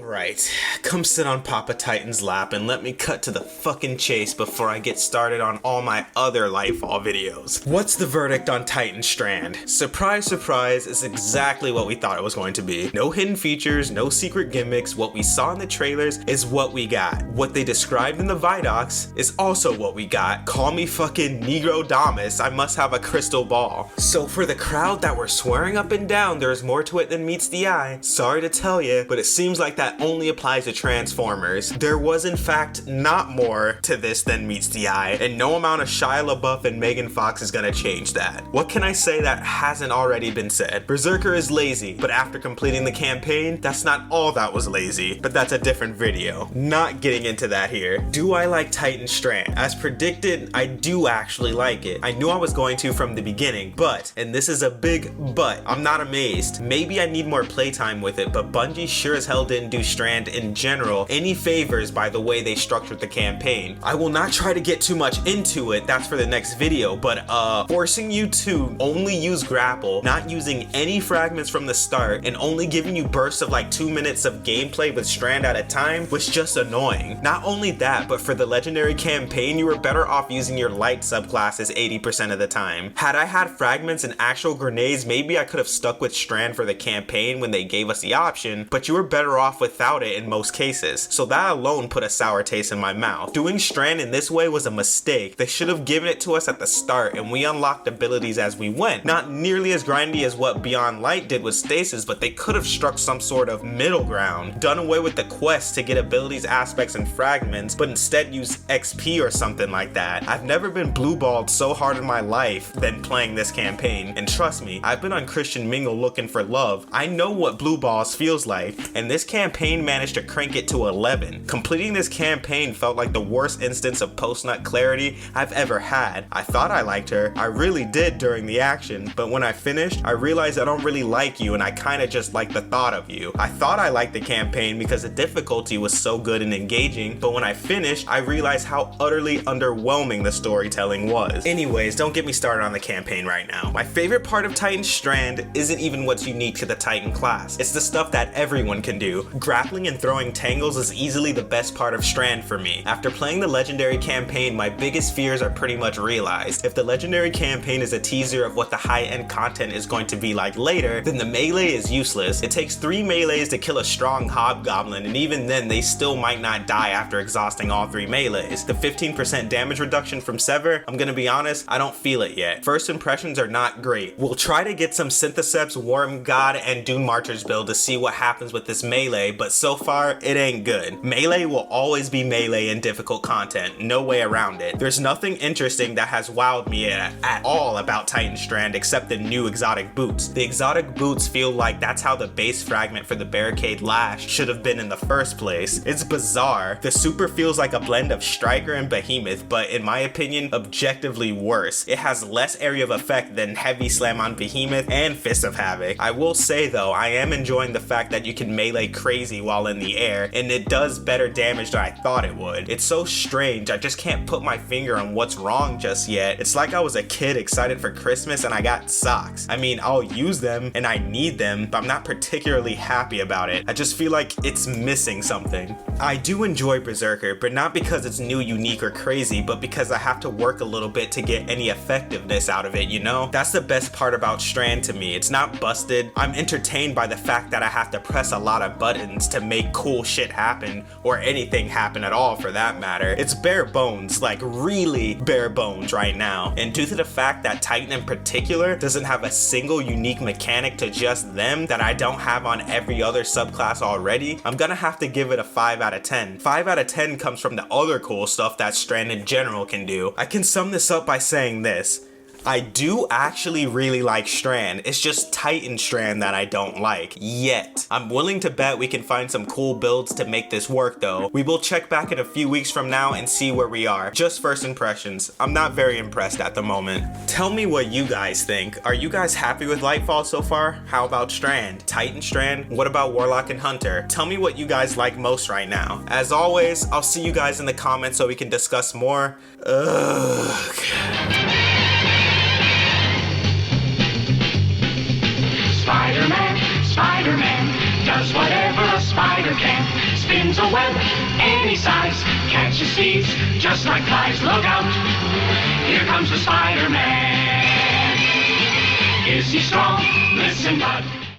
Alright, come sit on Papa Titan's lap and let me cut to the fucking chase before I get started on all my other Lightfall videos. What's the verdict on Titan Strand? Surprise, surprise, is exactly what we thought it was going to be. No hidden features, no secret gimmicks. What we saw in the trailers is what we got. What they described in the Vidocs is also what we got. Call me fucking Negro Damas, I must have a crystal ball. So for the crowd that were swearing up and down there's more to it than meets the eye, sorry to tell you, but it seems like that only applies to Transformers. There was in fact not more to this than meets the eye, and no amount of Shia LaBeouf and Megan Fox is gonna change that. What can I say that hasn't already been said? Berserker is lazy, but after completing the campaign, that's not all that was lazy, but that's a different video. Not getting into that here. Do I like Titan Strand? As predicted, I do actually like it. I knew I was going to from the beginning, but, and this is a big but, I'm not amazed. Maybe I need more playtime with it, but Bungie sure as hell didn't do Strand in general any favors by the way they structured the campaign. I will not try to get too much into it, that's for the next video, but forcing you to only use grapple, not using any fragments from the start, and only giving you bursts of like 2 minutes of gameplay with Strand at a time was just annoying. Not only that, but for the legendary campaign, you were better off using your light subclasses 80% of the time. Had I had fragments and actual grenades, maybe I could have stuck with Strand for the campaign when they gave us the option, but you were better off without it in most cases. So that alone put a sour taste in my mouth. Doing Strand in this way was a mistake. They should have given it to us at the start and we unlocked abilities as we went. Not nearly as grindy as what Beyond Light did with Stasis, but they could have struck some sort of middle ground. Done away with the quest to get abilities, aspects, and fragments, but instead use XP or something like that. I've never been blue-balled so hard in my life than playing this campaign, and trust me, I've been on Christian Mingle looking for love. I know what blue balls feels like, and this campaign managed to crank it to 11. Completing this campaign felt like the worst instance of post-nut clarity I've ever had. I thought I liked her, I really did during the action, but when I finished, I realized I don't really like you and I kinda just like the thought of you. I thought I liked the campaign because the difficulty was so good and engaging, but when I finished, I realized how utterly underwhelming the storytelling was. Anyways, don't get me started on the campaign right now. My favorite part of Titan Strand isn't even what's unique to the Titan class. It's the stuff that everyone can do. Grappling and throwing tangles is easily the best part of Strand for me. After playing the legendary campaign, my biggest fears are pretty much realized. If the legendary campaign is a teaser of what the high-end content is going to be like later, then the melee is useless. It takes 3 melees to kill a strong hobgoblin, and even then they still might not die after exhausting all 3 melees. The 15% damage reduction from Sever, I'm gonna be honest, I don't feel it yet. First impressions are not great. We'll try to get some Syntheseps, Worm God, and Dune Marchers build to see what happens with this melee, but so far, it ain't good. Melee will always be melee in difficult content, no way around it. There's nothing interesting that has wowed me at all about Titan Strand except the new exotic boots. The exotic boots feel like that's how the base fragment for the Barricade Lash should have been in the first place. It's bizarre. The super feels like a blend of Striker and Behemoth, but in my opinion, objectively worse. It has less area of effect than Heavy Slam on Behemoth and Fist of Havoc. I will say though, I am enjoying the fact that you can melee crazy while in the air, and it does better damage than I thought it would. It's so strange, I just can't put my finger on what's wrong just yet. It's like I was a kid excited for Christmas and I got socks. I mean, I'll use them and I need them, but I'm not particularly happy about it. I just feel like it's missing something. I do enjoy Berserker, but not because it's new, unique, or crazy, but because I have to work a little bit to get any effectiveness out of it, you know? That's the best part about Strand to me. It's not busted. I'm entertained by the fact that I have to press a lot of buttons to make cool shit happen, or anything happen at all for that matter. It's bare bones, like really bare bones right now. And due to the fact that Titan in particular doesn't have a single unique mechanic to just them that I don't have on every other subclass already, I'm gonna have to give it a 5 out of 10. 5 out of 10 comes from the other cool stuff that Strand in general can do. I can sum this up by saying this. I do actually really like Strand. It's just Titan Strand that I don't like, yet. I'm willing to bet we can find some cool builds to make this work though. We will check back in a few weeks from now and see where we are. Just first impressions. I'm not very impressed at the moment. Tell me what you guys think. Are you guys happy with Lightfall so far? How about Strand? Titan Strand? What about Warlock and Hunter? Tell me what you guys like most right now. As always, I'll see you guys in the comments so we can discuss more. Ugh. Spider-Man does whatever a spider can. Spins a web any size, catches thieves just like flies. Look out, here comes the Spider-Man. Is he strong? Listen, bud.